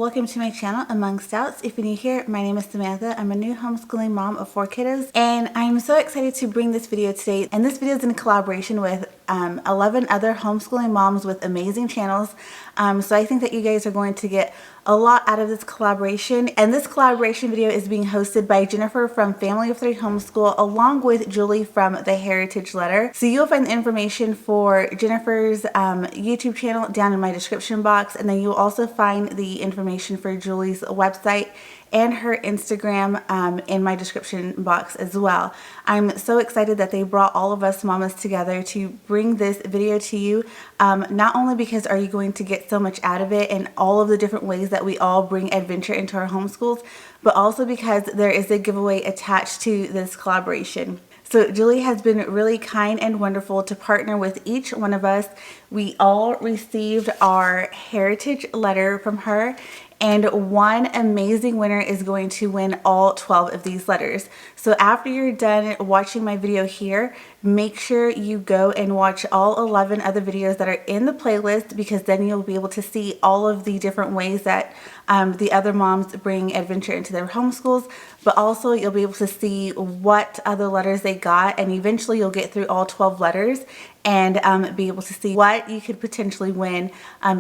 welcome to my channel, Among Stouts. If you're new here, my name is Samantha. I'm a new homeschooling mom of 4 kiddos, and I'm so excited to bring this video today. And this video is in collaboration with 11 other homeschooling moms with amazing channels. So I think that you guys are going to get a lot out of this collaboration. And this collaboration video is being hosted by Jennifer from Family of 3 Homeschool, along with Julie from The Heritage Letter. So you'll find the information for Jennifer's YouTube channel down in my description box, and then you'll also find the information for Julie's website and her Instagram in my description box as well. I'm so excited that they brought all of us mamas together to bring this video to you, not only because are you going to get so much out of it and all of the different ways that we all bring adventure into our homeschools, but also because there is a giveaway attached to this collaboration. So Julie has been really kind and wonderful to partner with each one of us. We all received our heritage letter from her, and one amazing winner is going to win all 12 of these letters. So after you're done watching my video here, make sure you go and watch all 11 other videos that are in the playlist, because then you'll be able to see all of the different ways that the other moms bring adventure into their homeschools, but also you'll be able to see what other letters they got, and eventually you'll get through all 12 letters and be able to see what you could potentially win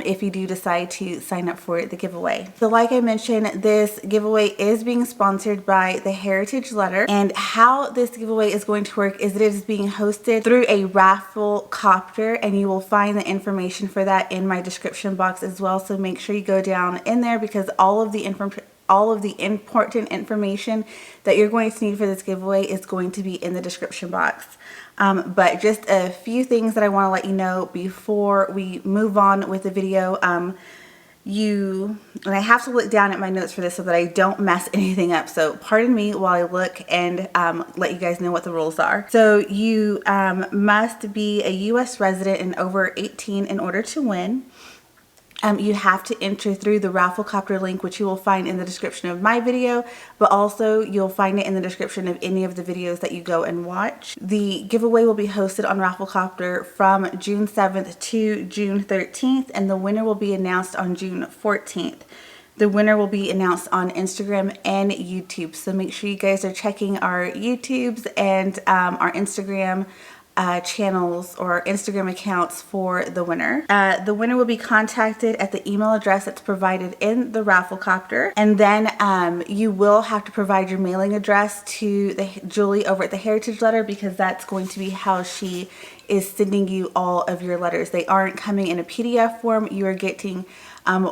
if you do decide to sign up for the giveaway. So like I mentioned, this giveaway is being sponsored by The Heritage Letter, and how this giveaway is going to work is that it is being hosted through a Rafflecopter, and you will find the information for that in my description box as well. So make sure you go down in there, because all of the important information that you're going to need for this giveaway is going to be in the description box. But just a few things that I want to let you know before we move on with the video. And I have to look down at my notes for this so that I don't mess anything up. So pardon me while I look and let you guys know what the rules are. So you must be a U.S. resident and over 18 in order to win. You have to enter through the Rafflecopter link, which you will find in the description of my video, but also you'll find it in the description of any of the videos that you go and watch. The giveaway will be hosted on Rafflecopter from June 7th to June 13th, and the winner will be announced on June 14th. The winner will be announced on Instagram and YouTube, so make sure you guys are checking our YouTubes and our Instagram channels or Instagram accounts for the winner. The winner will be contacted at the email address that's provided in the Rafflecopter, and then you will have to provide your mailing address to Julie over at The Heritage Letter, because that's going to be how she is sending you all of your letters. They aren't coming in a PDF form. You are getting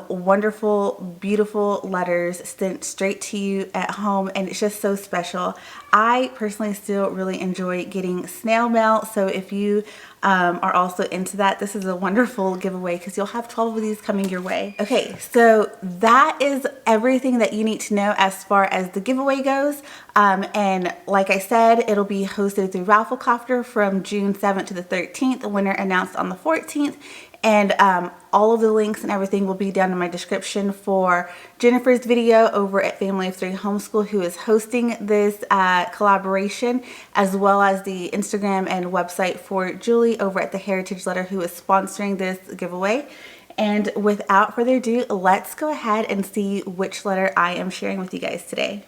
wonderful, beautiful letters sent straight to you at home, and it's just so special. I personally still really enjoy getting snail mail, so if you are also into that, this is a wonderful giveaway, because you'll have 12 of these coming your way. Okay, so that is everything that you need to know as far as the giveaway goes. And like I said, it'll be hosted through Rafflecopter from June 7th to the 13th, the winner announced on the 14th. And all of the links and everything will be down in my description for Jennifer's video over at Family of 3 Homeschool, who is hosting this collaboration, as well as the Instagram and website for Julie over at The Heritage Letter, who is sponsoring this giveaway. And without further ado, let's go ahead and see which letter I am sharing with you guys today.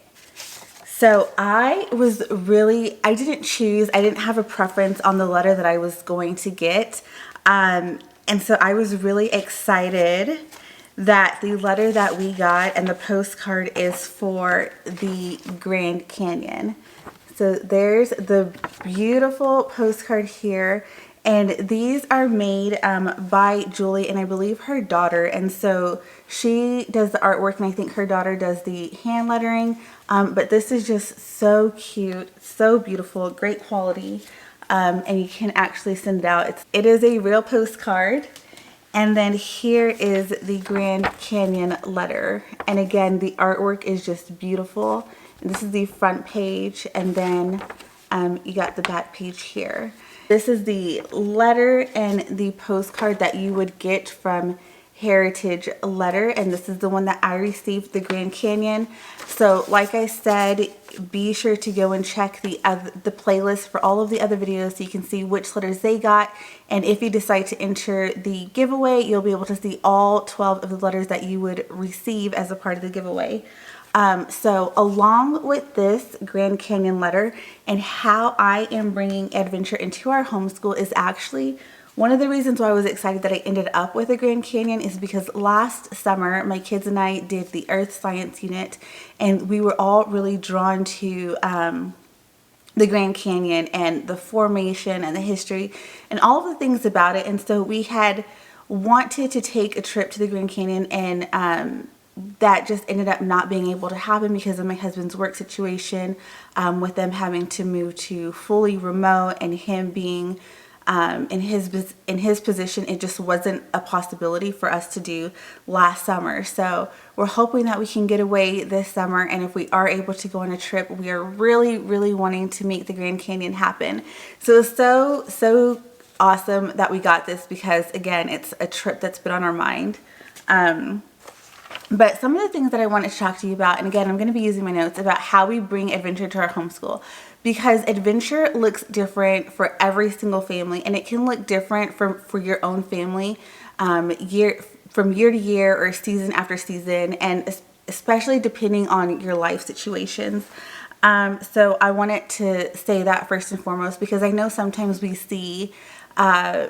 So I didn't choose, I didn't have a preference on the letter that I was going to get. And so I was really excited that the letter that we got and the postcard is for the Grand Canyon. So there's the beautiful postcard here, and these are made by Julie and I believe her daughter. And so she does the artwork, and I think her daughter does the hand lettering. But this is just so cute, so beautiful, great quality. And you can actually send it out. It is a real postcard. And then here is the Grand Canyon letter. And again, the artwork is just beautiful. And this is the front page, and then you got the back page here. This is the letter and the postcard that you would get from heritage letter, and this is the one that I received, the Grand Canyon. So like I said, be sure to go and check the playlist for all of the other videos so you can see which letters they got, and if you decide to enter the giveaway, you'll be able to see all 12 of the letters that you would receive as a part of the giveaway. So along with this Grand Canyon letter, and how I am bringing adventure into our homeschool is actually one of the reasons why I was excited that I ended up with a Grand Canyon is because last summer my kids and I did the Earth Science unit, and we were all really drawn to the Grand Canyon and the formation and the history and all of the things about it. And so we had wanted to take a trip to the Grand Canyon, and that just ended up not being able to happen because of my husband's work situation, with them having to move to fully remote, and him being in his position. It just wasn't a possibility for us to do last summer. So we're hoping that we can get away this summer, and if we are able to go on a trip, we are really wanting to make the Grand Canyon happen. So it's so awesome that we got this, because again, it's a trip that's been on our mind. But some of the things that I wanted to talk to you about, and again, I'm going to be using my notes about how we bring adventure to our homeschool, because adventure looks different for every single family, and it can look different for your own family from year to year or season after season, and especially depending on your life situations. So I wanted to say that first and foremost, because I know sometimes we see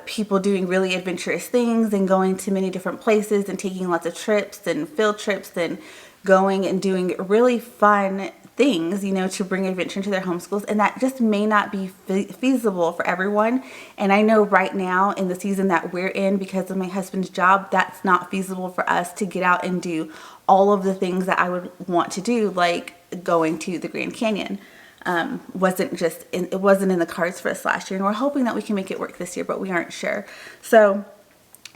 people doing really adventurous things and going to many different places and taking lots of trips and field trips and going and doing really fun things, you know, to bring adventure into their homeschools, and that just may not be feasible for everyone. And I know right now in the season that we're in, because of my husband's job, that's not feasible for us to get out and do all of the things that I would want to do, like going to the Grand Canyon. It wasn't in the cards for us last year, and we're hoping that we can make it work this year, but we aren't sure. So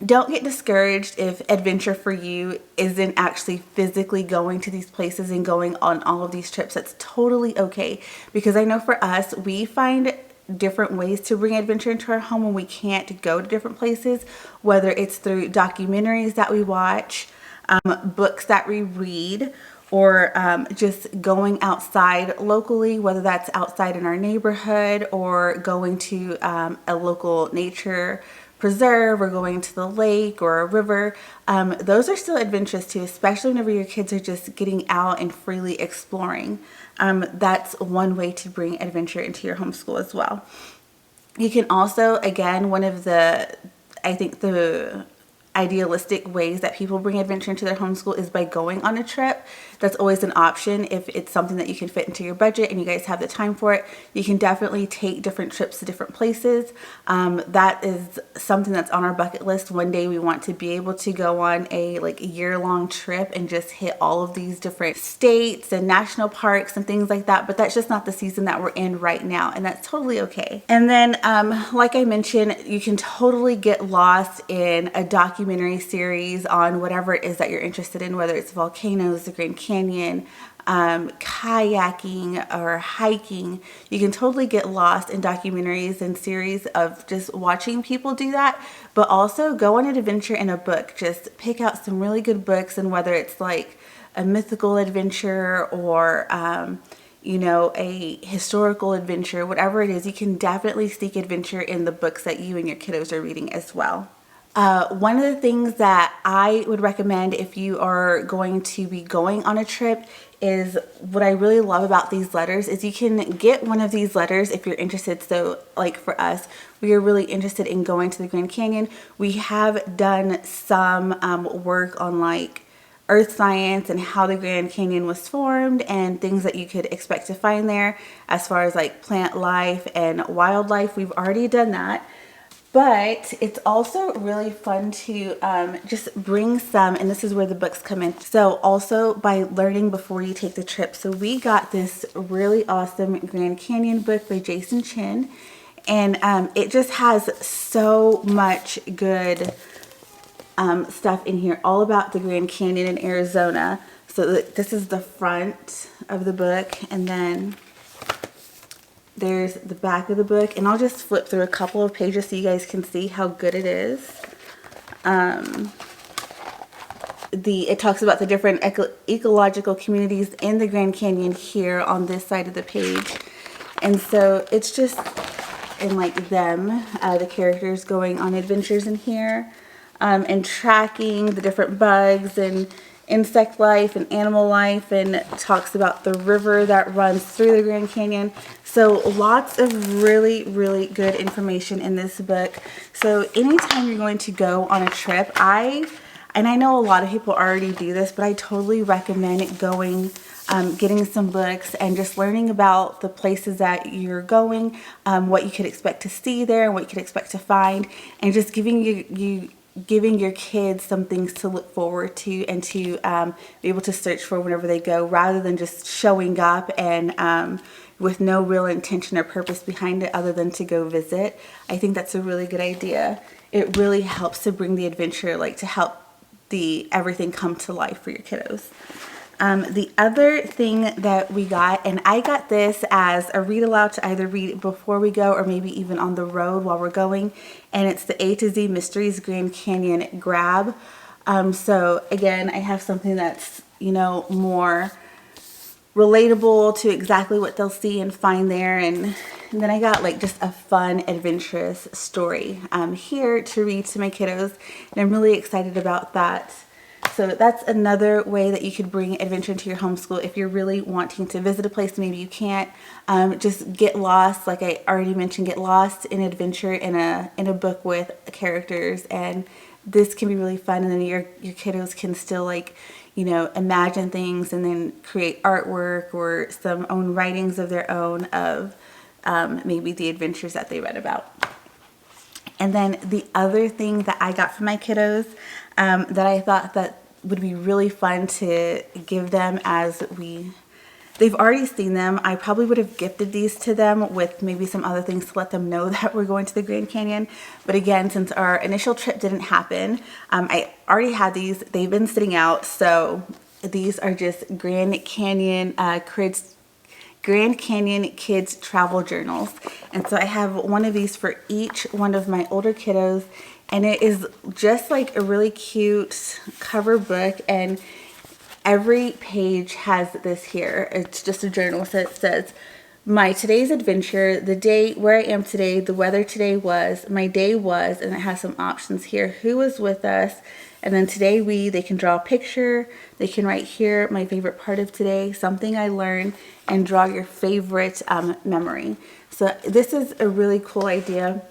don't get discouraged if adventure for you isn't actually physically going to these places and going on all of these trips. That's totally okay, because I know for us, we find different ways to bring adventure into our home when we can't go to different places, whether it's through documentaries that we watch, books that we read, or just going outside locally, whether that's outside in our neighborhood or going to a local nature preserve or going to the lake or a river. Those are still adventures too, especially whenever your kids are just getting out and freely exploring. That's one way to bring adventure into your homeschool as well. You can also, again, one of the, I think the idealistic ways that people bring adventure into their homeschool is by going on a trip. That's always an option if it's something that you can fit into your budget and you guys have the time for it. You can definitely take different trips to different places. That is something that's on our bucket list. One day we want to be able to go on a year-long trip and just hit all of these different states and national parks and things like that, but that's just not the season that we're in right now, and that's totally okay. And then like I mentioned, you can totally get lost in a documentary series on whatever it is that you're interested in, whether it's volcanoes, the Grand Canyon, kayaking, or hiking. You can totally get lost in documentaries and series of just watching people do that, but also go on an adventure in a book. Just pick out some really good books, and whether it's like a mythical adventure or you know, a historical adventure, whatever it is, you can definitely seek adventure in the books that you and your kiddos are reading as well. One of the things that I would recommend if you are going to be going on a trip is, what I really love about these letters is you can get one of these letters if you're interested. So like for us, we are really interested in going to the Grand Canyon. We have done some work on like earth science and how the Grand Canyon was formed and things that you could expect to find there as far as like plant life and wildlife. We've already done that. But it's also really fun to just bring some, and this is where the books come in. So also by learning before you take the trip. So we got this really awesome Grand Canyon book by Jason Chin, and it just has so much good stuff in here all about the Grand Canyon in Arizona. So this is the front of the book, and then there's the back of the book, and I'll just flip through a couple of pages so you guys can see how good it is. it talks about the different ecological communities in the Grand Canyon here on this side of the page. And so it's just in like the characters going on adventures in here, and tracking the different bugs and insect life and animal life, and talks about the river that runs through the Grand Canyon. So lots of really, really good information in this book. So anytime you're going to go on a trip, and I know a lot of people already do this, but I totally recommend going, getting some books and just learning about the places that you're going, what you could expect to see there and what you could expect to find, and just giving your kids some things to look forward to and to be able to search for whenever they go, rather than just showing up and with no real intention or purpose behind it other than to go visit. I think that's a really good idea. It really helps to bring the adventure, like to help everything come to life for your kiddos. The other thing that we got, and I got this as a read aloud to either read before we go or maybe even on the road while we're going, and it's the A to Z Mysteries Grand Canyon Grab. So again, I have something that's, you know, more relatable to exactly what they'll see and find there, and then I got like just a fun, adventurous story here to read to my kiddos, and I'm really excited about that. So that's another way that you could bring adventure into your homeschool if you're really wanting to visit a place maybe you can't. Just get lost, like I already mentioned, get lost in adventure in a book with characters, and this can be really fun. And then your kiddos can still, like, you know, imagine things and then create artwork or some own writings of their own of maybe the adventures that they read about. And then the other thing that I got for my kiddos that I thought that would be really fun to give them they've already seen them. I probably would have gifted these to them with maybe some other things to let them know that we're going to the Grand Canyon. But again, since our initial trip didn't happen, I already had these. They've been sitting out. So these are just Grand Canyon Kids Travel Journals. And so I have one of these for each one of my older kiddos. And it is just like a really cute cover book, and every page has this here. It's just a journal, so it says, my today's adventure, the day, where I am today, the weather today was, my day was, and it has some options here, who was with us, and then today they can draw a picture, they can write here, my favorite part of today, something I learned, and draw your favorite memory. So this is a really cool idea.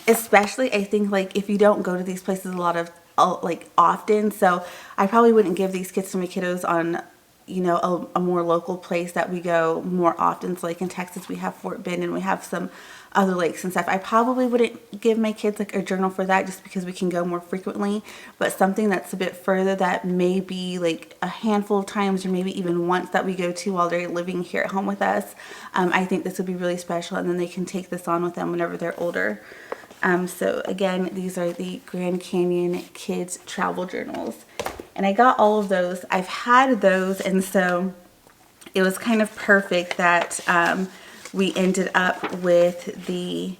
Especially, I think, like, if you don't go to these places often. So I probably wouldn't give these kits to my kiddos on, you know, a more local place that we go more often. So like in Texas, we have Fort Bend and we have some other lakes and stuff. I probably wouldn't give my kids like a journal for that, just because we can go more frequently. But something that's a bit further, that may be like a handful of times or maybe even once that we go to while they're living here at home with us, I think this would be really special, and then they can take this on with them whenever they're older. So again, these are the Grand Canyon Kids Travel Journals, and I got all of those. I've had those, and so it was kind of perfect that we ended up with the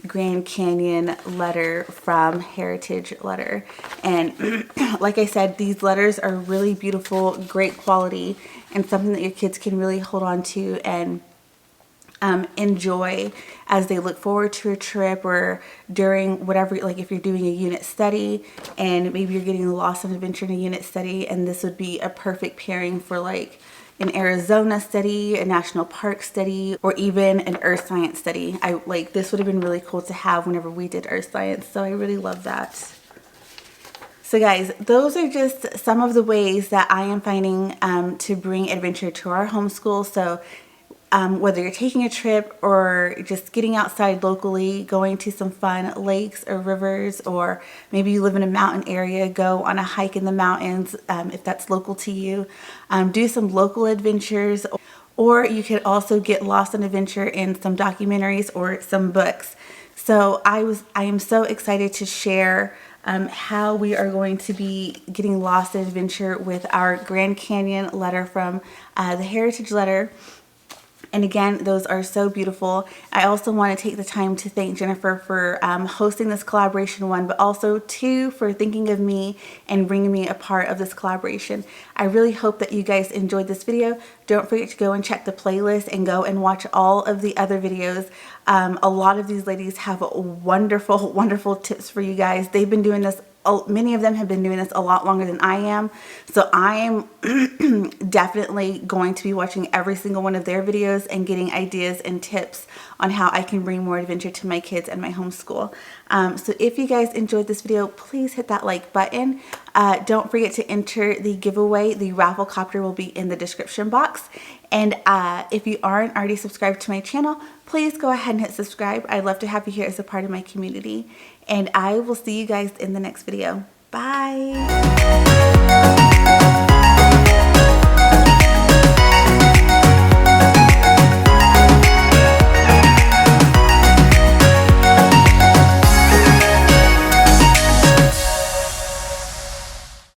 Grand Canyon letter from Heritage Letter. And like I said, these letters are really beautiful, great quality, and something that your kids can really hold on to and enjoy as they look forward to a trip, or during whatever, like if you're doing a unit study and maybe you're getting lost on adventure in a unit study, and this would be a perfect pairing for like an Arizona study, a national park study, or even an earth science study. This would have been really cool to have whenever we did earth science, so I really love that. So guys, those are just some of the ways that I am finding to bring adventure to our homeschool. So whether you're taking a trip or just getting outside locally, going to some fun lakes or rivers, or maybe you live in a mountain area, go on a hike in the mountains if that's local to you. Do some local adventures, or you could also get lost on adventure in some documentaries or some books. So I am so excited to share how we are going to be getting lost in adventure with our Grand Canyon letter from the Heritage Letter. And again, those are so beautiful. I also want to take the time to thank Jennifer for hosting this collaboration one, but also too for thinking of me and bringing me a part of this collaboration. I really hope that you guys enjoyed this video. Don't forget to go and check the playlist and go and watch all of the other videos. A lot of these ladies have wonderful, wonderful tips for you guys. They've been doing this, many of them have been doing this a lot longer than I am. So I am definitely going to be watching every single one of their videos and getting ideas and tips on how I can bring more adventure to my kids and my homeschool. So if you guys enjoyed this video, please hit that like button. Don't forget to enter the giveaway. The Rafflecopter will be in the description box. And if you aren't already subscribed to my channel, please go ahead and hit subscribe. I'd love to have you here as a part of my community. And I will see you guys in the next video. Bye!